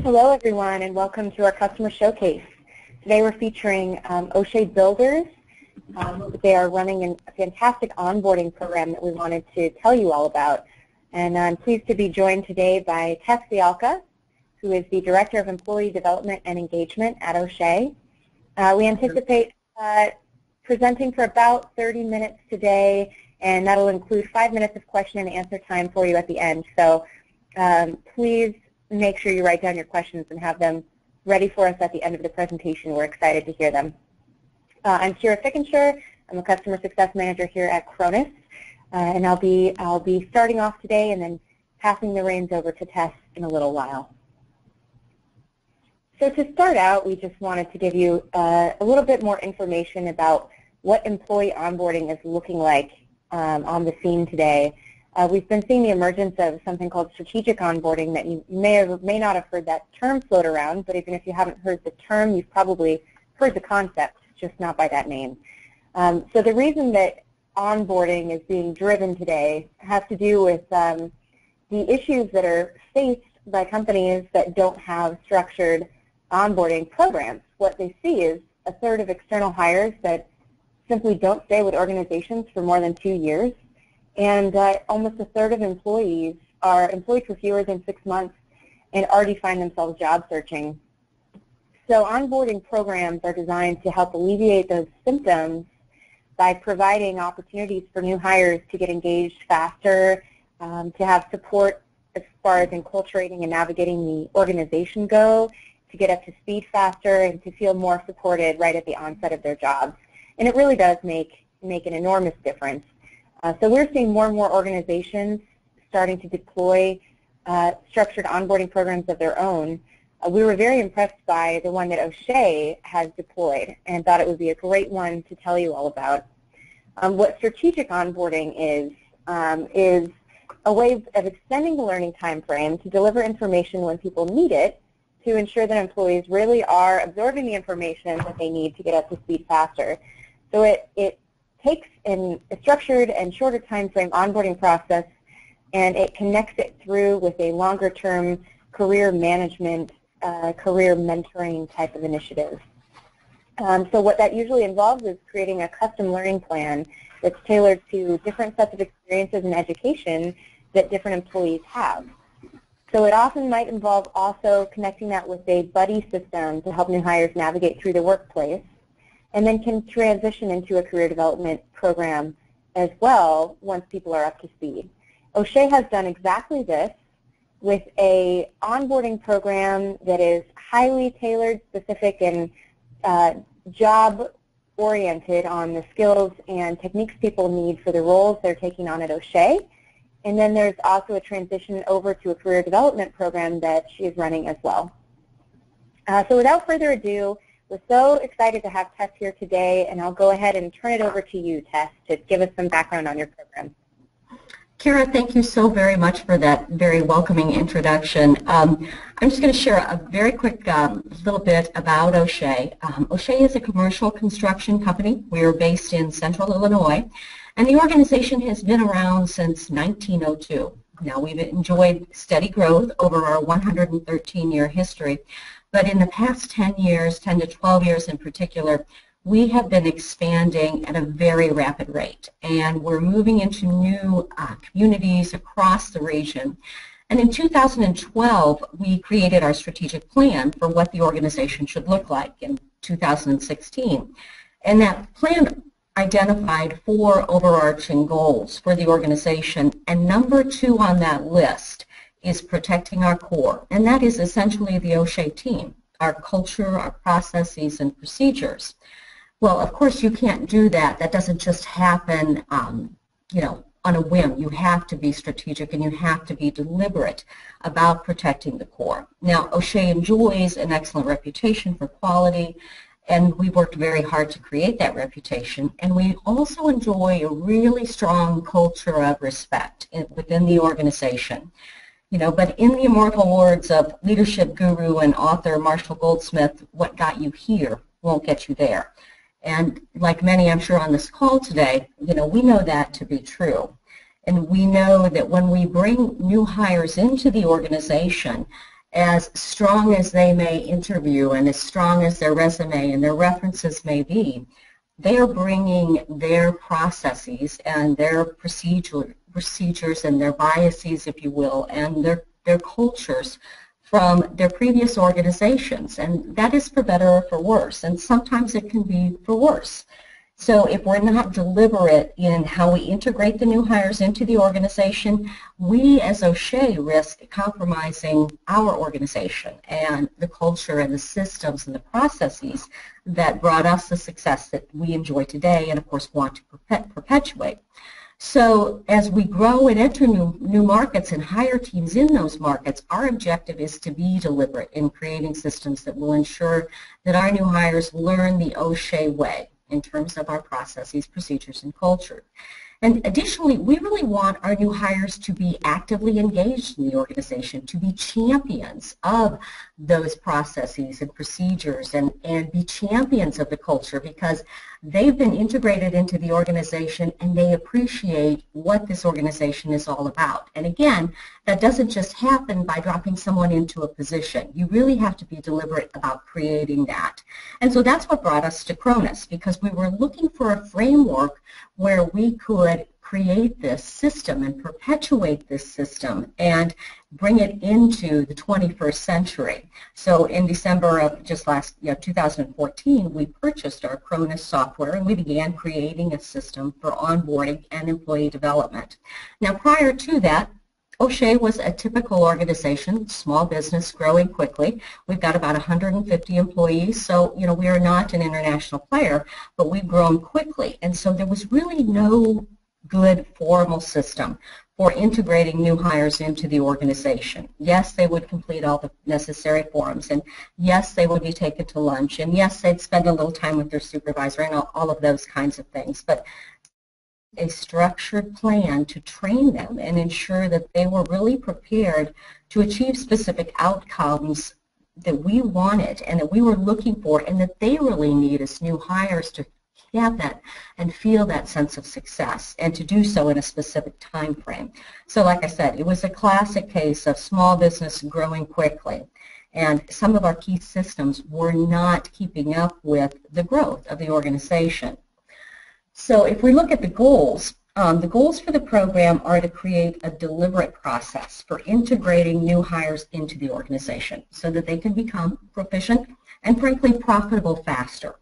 Hello everyone and welcome to our customer showcase. Today we're featuring O'Shea Builders. They are running a fantastic onboarding program that we wanted to tell you all about. And I'm pleased to be joined today by Tess Fialka, who is the Director of Employee Development and Engagement at O'Shea. We anticipate presenting for about 30 minutes today, and that'll include 5 minutes of question and answer time for you at the end. So please make sure you write down your questions and have them ready for us at the end of the presentation. We're excited to hear them. I'm Kira Fickenshire. I'm a Customer Success Manager here at Cronus, and I'll be starting off today and then passing the reins over to Tess in a little while. So to start out, we just wanted to give you a little bit more information about what employee onboarding is looking like on the scene today. We've been seeing the emergence of something called strategic onboarding that you may or may not have heard that term float around, but even if you haven't heard the term, you've probably heard the concept, just not by that name. So the reason that onboarding is being driven today has to do with the issues that are faced by companies that don't have structured onboarding programs. What they see is a third of external hires that simply don't stay with organizations for more than 2 years. And almost a third of employees are employed for fewer than 6 months and already find themselves job searching. So onboarding programs are designed to help alleviate those symptoms by providing opportunities for new hires to get engaged faster, to have support as far as enculturating and navigating the organization go, to get up to speed faster, and to feel more supported right at the onset of their jobs. And it really does make an enormous difference. So we're seeing more and more organizations starting to deploy structured onboarding programs of their own. We were very impressed by the one that O'Shea has deployed and thought it would be a great one to tell you all about. What strategic onboarding is a way of extending the learning time frame to deliver information when people need it to ensure that employees really are absorbing the information that they need to get up to speed faster. So it takes a structured and shorter time frame onboarding process, and it connects it through with a longer term career management, career mentoring type of initiative. So what that usually involves is creating a custom learning plan that's tailored to different sets of experiences and education that different employees have. So it often might involve also connecting that with a buddy system to help new hires navigate through the workplace, and then can transition into a career development program as well once people are up to speed. O'Shea has done exactly this with a onboarding program that is highly tailored, specific, and job-oriented on the skills and techniques people need for the roles they're taking on at O'Shea. And then there's also a transition over to a career development program that she is running as well. So without further ado, we're so excited to have Tess here today, and I'll go ahead and turn it over to you, Tess, to give us some background on your program. Kira, thank you so very much for that very welcoming introduction. I'm just going to share a very quick little bit about O'Shea. O'Shea is a commercial construction company. We are based in Central Illinois, and the organization has been around since 1902. Now, we've enjoyed steady growth over our 113-year history. But in the past 10 years, 10 to 12 years in particular, we have been expanding at a very rapid rate. And we're moving into new communities across the region. And in 2012, we created our strategic plan for what the organization should look like in 2016. And that plan identified 4 overarching goals for the organization. And number 2 on that list is protecting our core, and that is essentially the O'Shea team, our culture, our processes, and procedures. Well, of course, you can't do that. That doesn't just happen, on a whim. You have to be strategic, and you have to be deliberate about protecting the core. Now, O'Shea enjoys an excellent reputation for quality, and we worked very hard to create that reputation. And we also enjoy a really strong culture of respect within the organization. But in the immortal words of leadership guru and author Marshall Goldsmith, what got you here won't get you there. And like many, I'm sure, on this call today, we know that to be true. And we know that when we bring new hires into the organization as strong as they may interview and as strong as their resume and their references may be, they are bringing their processes and their procedures and their biases, if you will, and their cultures from their previous organizations. And that is for better or for worse, and sometimes it can be for worse. So if we're not deliberate in how we integrate the new hires into the organization, we as O'Shea risk compromising our organization and the culture and the systems and the processes that brought us the success that we enjoy today and, of course, want to perpetuate. So as we grow and enter new markets and hire teams in those markets, our objective is to be deliberate in creating systems that will ensure that our new hires learn the O'Shea way in terms of our processes, procedures, and culture. And additionally, we really want our new hires to be actively engaged in the organization, to be champions of those processes and procedures and be champions of the culture, because they've been integrated into the organization and they appreciate what this organization is all about. And again, that doesn't just happen by dropping someone into a position. You really have to be deliberate about creating that. And so that's what brought us to Cronus, because we were looking for a framework where we could create this system and perpetuate this system and bring it into the 21st century. So in December of just last 2014, we purchased our Cronus software and we began creating a system for onboarding and employee development. Now prior to that, O'Shea was a typical organization, small business, growing quickly. We've got about 150 employees, so we are not an international player, but we've grown quickly. And so there was really no good formal system for integrating new hires into the organization. Yes, they would complete all the necessary forms, and yes, they would be taken to lunch, and yes, they'd spend a little time with their supervisor and all of those kinds of things. But a structured plan to train them and ensure that they were really prepared to achieve specific outcomes that we wanted and that we were looking for and that they really need as new hires to have that and feel that sense of success, and to do so in a specific time frame. So like I said, it was a classic case of small business growing quickly, and some of our key systems were not keeping up with the growth of the organization. So if we look at the goals for the program are to create a deliberate process for integrating new hires into the organization so that they can become proficient and frankly profitable faster.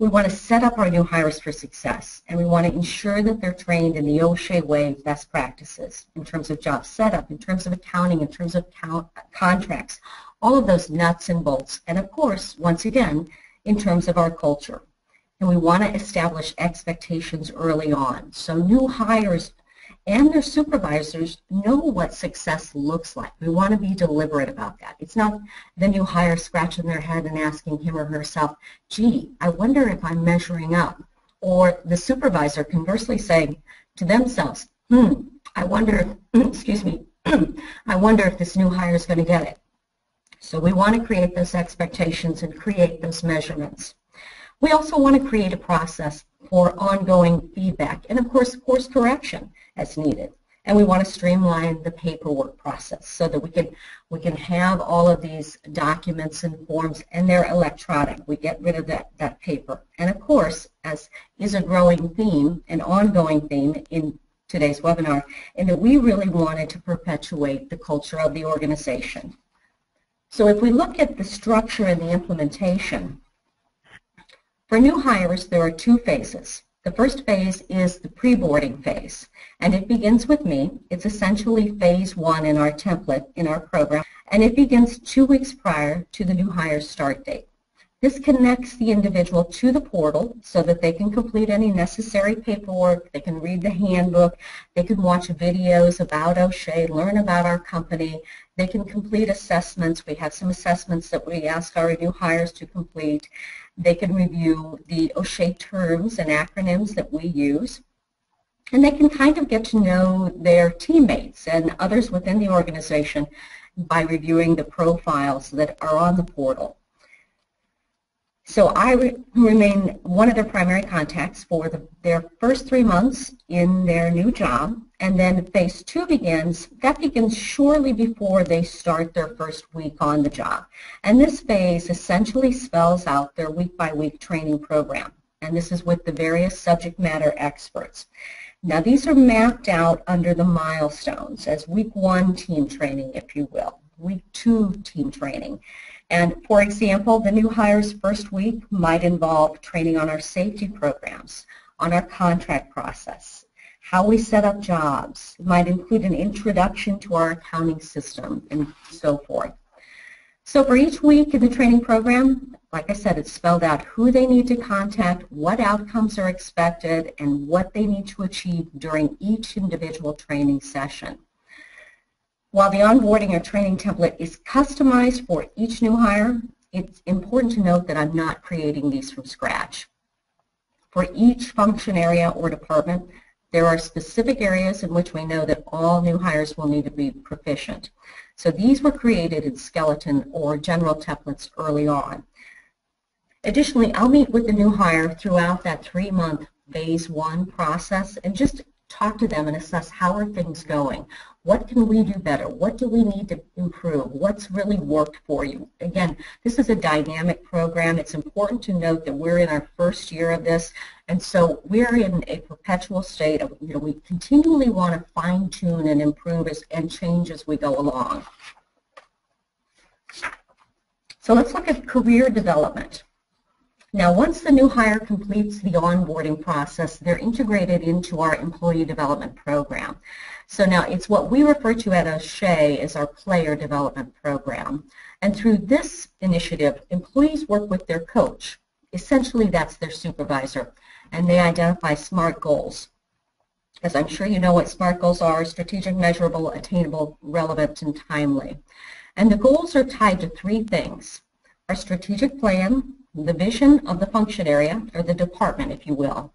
We want to set up our new hires for success, and we want to ensure that they're trained in the O'Shea way of best practices in terms of job setup, in terms of accounting, in terms of contracts, all of those nuts and bolts, and of course, once again, in terms of our culture. And we want to establish expectations early on so new hires and their supervisors know what success looks like. We want to be deliberate about that. It's not the new hire scratching their head and asking him or herself, gee, I wonder if I'm measuring up. Or the supervisor conversely saying to themselves, I wonder, excuse me, I wonder if this new hire is going to get it. So we want to create those expectations and create those measurements. We also want to create a process for ongoing feedback and, of course, course correction as needed. And we want to streamline the paperwork process so that we can have all of these documents and forms, and they're electronic. We get rid of that paper. And, of course, as is a growing theme, an ongoing theme in today's webinar, in that we really wanted to perpetuate the culture of the organization. So if we look at the structure and the implementation, for new hires, there are two phases. The first phase is the pre-boarding phase, and it begins with me. It's essentially phase 1 in our template in our program, and it begins 2 weeks prior to the new hire's start date. This connects the individual to the portal so that they can complete any necessary paperwork, they can read the handbook, they can watch videos about O'Shea, learn about our company, they can complete assessments. We have some assessments that we ask our new hires to complete. They can review the O'Shea terms and acronyms that we use, and they can kind of get to know their teammates and others within the organization by reviewing the profiles that are on the portal. So I remain one of their primary contacts for their first 3 months in their new job, and then phase 2 begins. That begins shortly before they start their first week on the job. And this phase essentially spells out their week-by-week training program, and this is with the various subject matter experts. Now these are mapped out under the milestones as week 1 team training, if you will, week 2 team training. And for example, the new hires' first week might involve training on our safety programs, on our contract process, how we set up jobs. It might include an introduction to our accounting system and so forth. So for each week in the training program, like I said, it's spelled out who they need to contact, what outcomes are expected, and what they need to achieve during each individual training session. While the onboarding or training template is customized for each new hire, it's important to note that I'm not creating these from scratch. For each function area or department, there are specific areas in which we know that all new hires will need to be proficient. So these were created in skeleton or general templates early on. Additionally, I'll meet with the new hire throughout that 3-month phase 1 process and just talk to them and assess how are things going. What can we do better? What do we need to improve? What's really worked for you? Again, this is a dynamic program. It's important to note that we're in our first year of this, and so we're in a perpetual state of, we continually want to fine-tune and improve and change as we go along. So let's look at career development. Now, once the new hire completes the onboarding process, they're integrated into our employee development program. So now it's what we refer to at O'Shea as our player development program. And through this initiative, employees work with their coach. Essentially, that's their supervisor, and they identify SMART goals. As I'm sure you know what SMART goals are: strategic, measurable, attainable, relevant, and timely. And the goals are tied to 3 things: our strategic plan, the vision of the function area, or the department, if you will,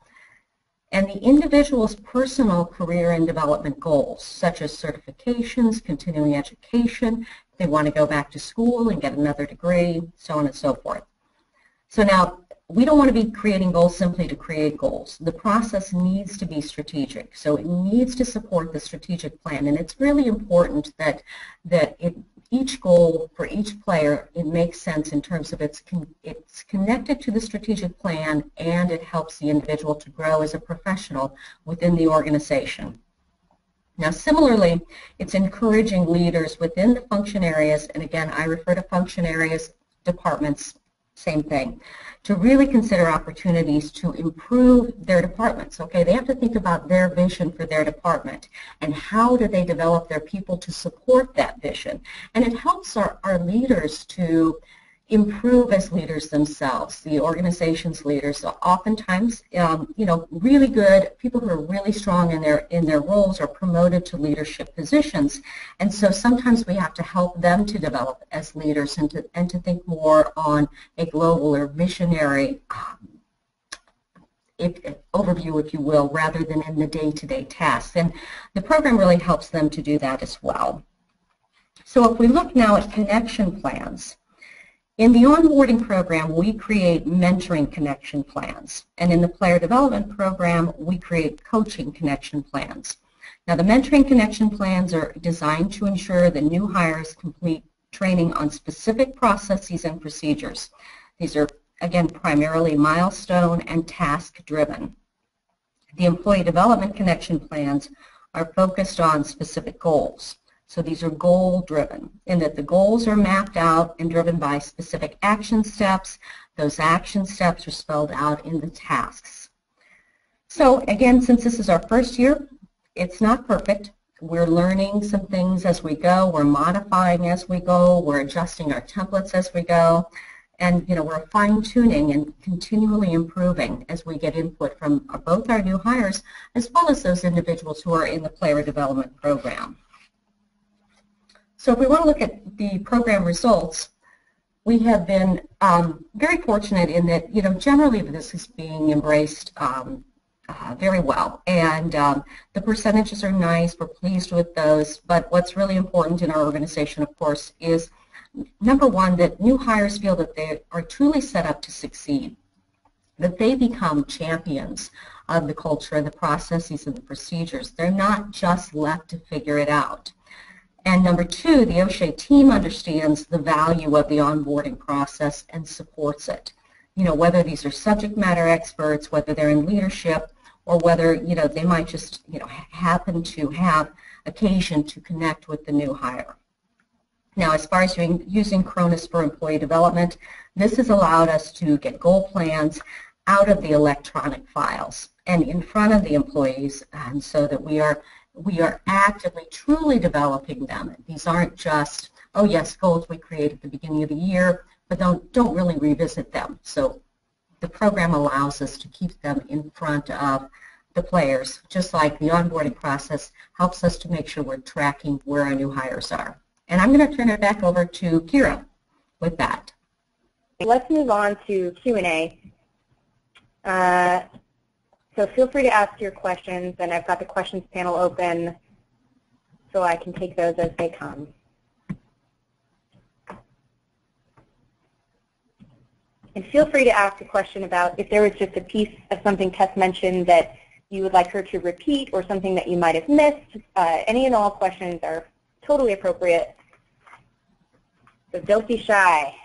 and the individual's personal career and development goals, such as certifications, continuing education, if they want to go back to school and get another degree, so on and so forth. So now, we don't want to be creating goals simply to create goals. The process needs to be strategic, so it needs to support the strategic plan, and it's really important that each goal for each player, it makes sense in terms of it's connected to the strategic plan, and it helps the individual to grow as a professional within the organization. Now similarly, it's encouraging leaders within the function areas, and again I refer to function areas, departments, same thing, to really consider opportunities to improve their departments. Okay, they have to think about their vision for their department and how do they develop their people to support that vision. And it helps our leaders to improve as leaders themselves, the organization's leaders. So oftentimes, really good people who are really strong in their roles are promoted to leadership positions, and so sometimes we have to help them to develop as leaders and to think more on a global or visionary overview, if you will, rather than in the day-to-day tasks. And the program really helps them to do that as well. So if we look now at connection plans. In the onboarding program, we create mentoring connection plans, and in the player development program, we create coaching connection plans. Now, the mentoring connection plans are designed to ensure the new hires complete training on specific processes and procedures. These are, again, primarily milestone and task-driven. The employee development connection plans are focused on specific goals. So these are goal-driven, in that the goals are mapped out and driven by specific action steps. Those action steps are spelled out in the tasks. So again, since this is our first year, it's not perfect. We're learning some things as we go. We're modifying as we go. We're adjusting our templates as we go. And we're fine-tuning and continually improving as we get input from both our new hires as well as those individuals who are in the player development program. So if we want to look at the program results, we have been very fortunate in that, generally this is being embraced very well. And the percentages are nice. We're pleased with those. But what's really important in our organization, of course, is Number one, that new hires feel that they are truly set up to succeed, that they become champions of the culture, the processes, and the procedures. They're not just left to figure it out. And number two, the O'Shea team understands the value of the onboarding process and supports it. You know, whether these are subject matter experts, whether they're in leadership, or whether, you know, they might just, you know, happen to have occasion to connect with the new hire. Now, as far as using Cronus for employee development, this has allowed us to get goal plans out of the electronic files and in front of the employees, and so that we are actively, truly developing them. These aren't just, oh yes, goals we create at the beginning of the year, but don't really revisit them. So the program allows us to keep them in front of the players, just like the onboarding process helps us to make sure we're tracking where our new hires are. And I'm going to turn it back over to Kira with that. Let's move on to Q&A. So feel free to ask your questions, and I've got the questions panel open so I can take those as they come. And feel free to ask a question about if there was just a piece of something Tess mentioned that you would like her to repeat or something that you might have missed. Any and all questions are totally appropriate. So don't be shy.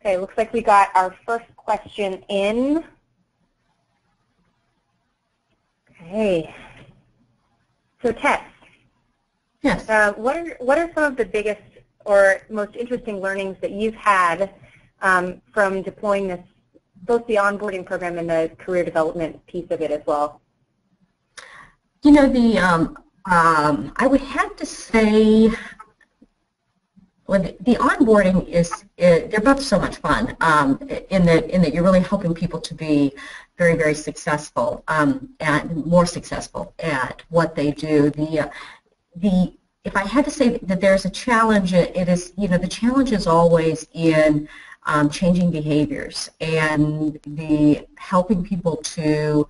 Okay, looks like we got our first question in. Okay. So Tess, yes. What are some of the biggest or most interesting learnings that you've had from deploying this, both the onboarding program and the career development piece of it as well? You know, I would have to say, well, the onboarding they're both so much fun in that you're really helping people to be very, very successful and more successful at what they do. If I had to say that there's a challenge, it is, you know, the challenge is always in changing behaviors and the helping people to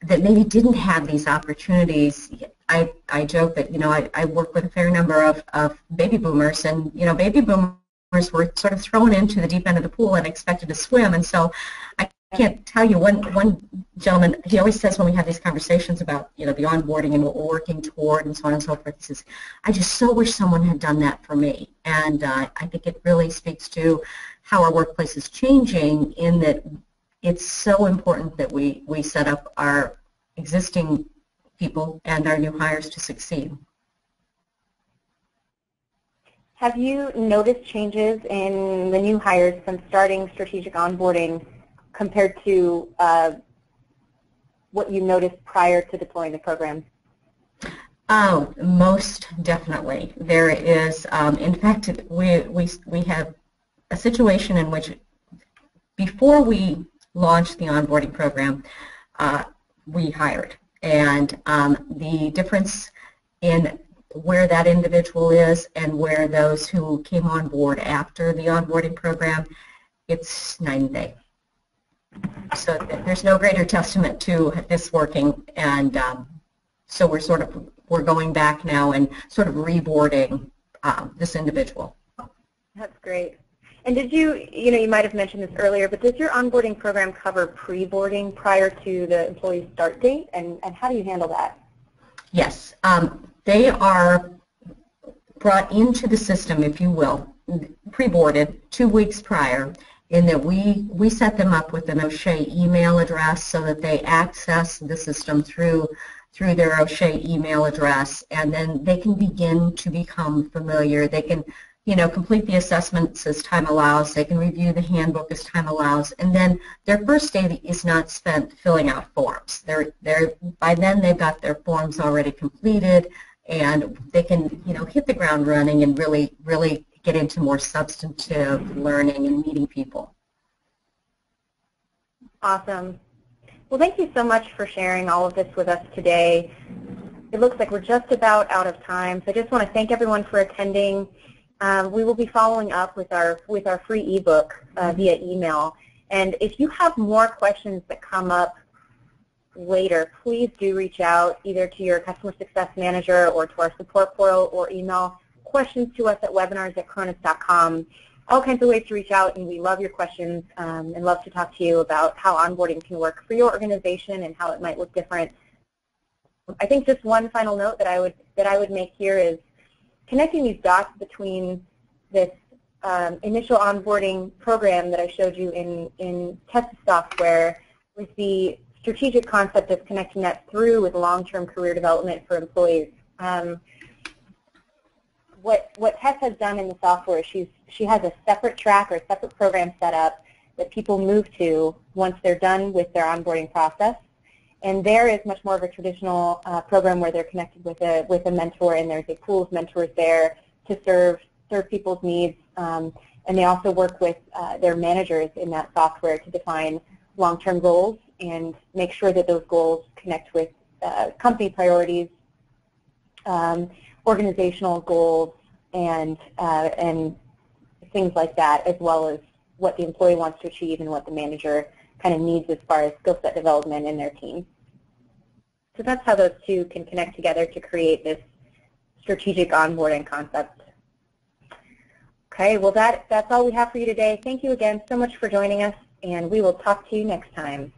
that maybe didn't have these opportunities. I joke that, you know, I work with a fair number of baby boomers, and, you know, baby boomers were sort of thrown into the deep end of the pool and expected to swim. And so I can't tell you, one gentleman, he always says when we have these conversations about, you know, the onboarding and what we're working toward and so on and so forth, he says, I just so wish someone had done that for me. And I think it really speaks to how our workplace is changing, in that it's so important that we set up our existing people and our new hires to succeed. Have you noticed changes in the new hires from starting strategic onboarding compared to what you noticed prior to deploying the program? Oh, most definitely. There is, in fact, we have a situation in which before we launched the onboarding program, we hired. And the difference in where that individual is and where those who came on board after the onboarding program, it's night and day. So there's no greater testament to this working, and so we're going back now and sort of reboarding this individual. That's great. And did you might have mentioned this earlier, but does your onboarding program cover pre-boarding prior to the employee's start date, and how do you handle that? Yes, they are brought into the system, if you will, pre-boarded 2 weeks prior, in that we set them up with an O'Shea email address so that they access the system through their O'Shea email address, and then they can begin to become familiar. They can, you know, complete the assessments as time allows. They can review the handbook as time allows, and then their first day is not spent filling out forms. By then they've got their forms already completed, and they can, you know, hit the ground running and really get into more substantive learning and meeting people. Awesome. Well, thank you so much for sharing all of this with us today. It looks like we're just about out of time, so I just want to thank everyone for attending. We will be following up with our free ebook via email. And if you have more questions that come up later, please do reach out either to your customer success manager or to our support portal or email, questions to us at webinars@Coronis.com. All kinds of ways to reach out, and we love your questions and love to talk to you about how onboarding can work for your organization and how it might look different. I think just one final note that I would make here is connecting these dots between this initial onboarding program that I showed you in test software with the strategic concept of connecting that through with long-term career development for employees. What Tess has done in the software, she has a separate track or a separate program set up that people move to once they're done with their onboarding process. And there is much more of a traditional program where they're connected with a mentor, and there's a pool of mentors there to serve people's needs. And they also work with their managers in that software to define long-term goals and make sure that those goals connect with company priorities, organizational goals, and things like that, as well as what the employee wants to achieve and what the manager kind of needs as far as skill set development in their team. So that's how those two can connect together to create this strategic onboarding concept. Okay, well that's all we have for you today. Thank you again so much for joining us, and we will talk to you next time.